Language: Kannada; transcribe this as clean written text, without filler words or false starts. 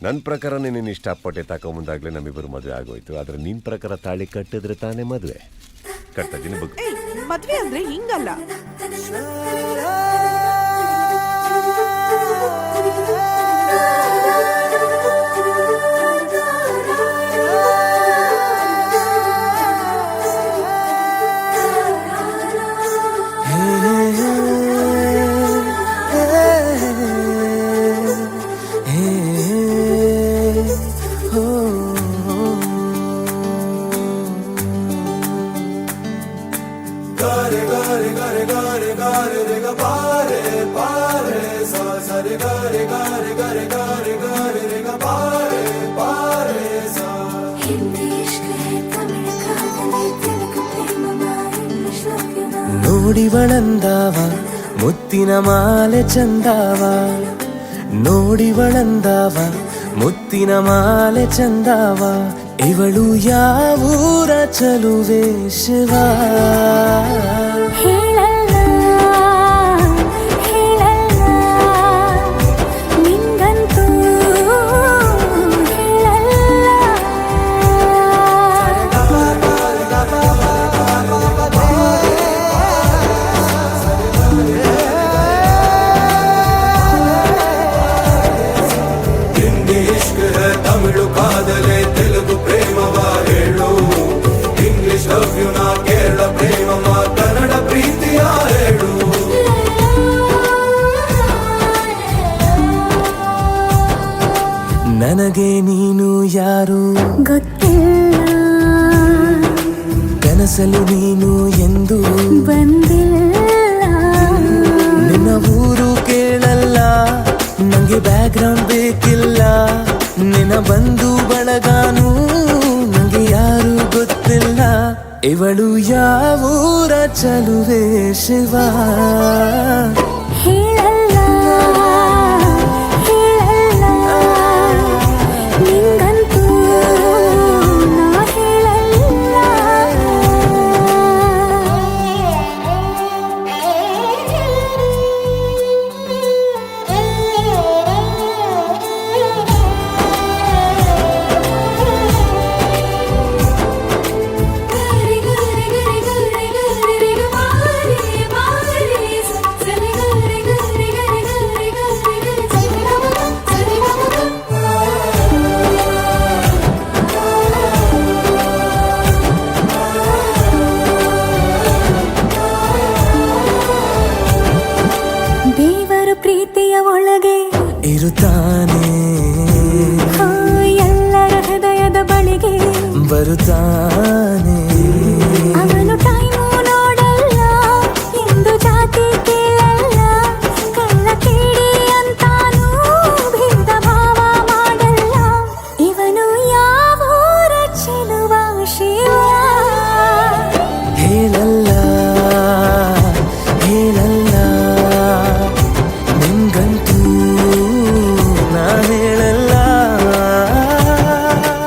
ನನ್ನ ಪ್ರಕಾರ ನೀನು ಇಷ್ಟಪಟ್ಟೆ ತಗೊಂಬಂದಾಗಲೇ ನಮ್ಮಿಬ್ಬರು ಮದುವೆ ಆಗೋಯ್ತು. ಆದರೆ ನಿನ್ನ ಪ್ರಕಾರ ತಾಳಿ ಕಟ್ಟಿದ್ರೆ ತಾನೇ ಮದುವೆ. ಕಟ್ತಾ ಇದ್ದೀನಿ ಬಗ್ಗೆ. ಮದುವೆ ಅಂದರೆ ಹಿಂಗಲ್ಲ. ನೋಡಿವಳಂದಾವ ಮುತ್ತಿನ ಮಾಲೆ ಚಂದಾವ, ನೋಡಿವಳಂದಾವ ಮುತ್ತಿನ ಮಾಲೆ ಚಂದಾವ. ಇವಳು ಯಾವೂರ ಚಲುವೆ ಶಿವ ನನಗೆ ನೀನು ಯಾರು ಗೊತ್ತಿಲ್ಲ, ಕನಸಲು ನೀನು ಎಂದು ಬಂದಿಲ್ಲ. ನಿನ್ನ ಊರು ಕೇಳಲ್ಲ, ನಂಗೆ ಬ್ಯಾಕ್ಗ್ರೌಂಡ್ ಬೇಕಿಲ್ಲ. ನಿನ್ನ ಬಂಧು ಬಳಗಾನು ನಂಗೆ ಯಾರು ಗೊತ್ತಿಲ್ಲ. ಇವಳು ಯಾವೂರ ಚಲುವೆ ಶಿವ ಪ್ರೀತಿಯ ಒಳಗೆ ಇರುತ್ತಾನೆ, ಎಲ್ಲರ ಹೃದಯದ ಬಳಿಗೆ ಬರುತ್ತಾನೆ. ಅವನು ಟೈಮ್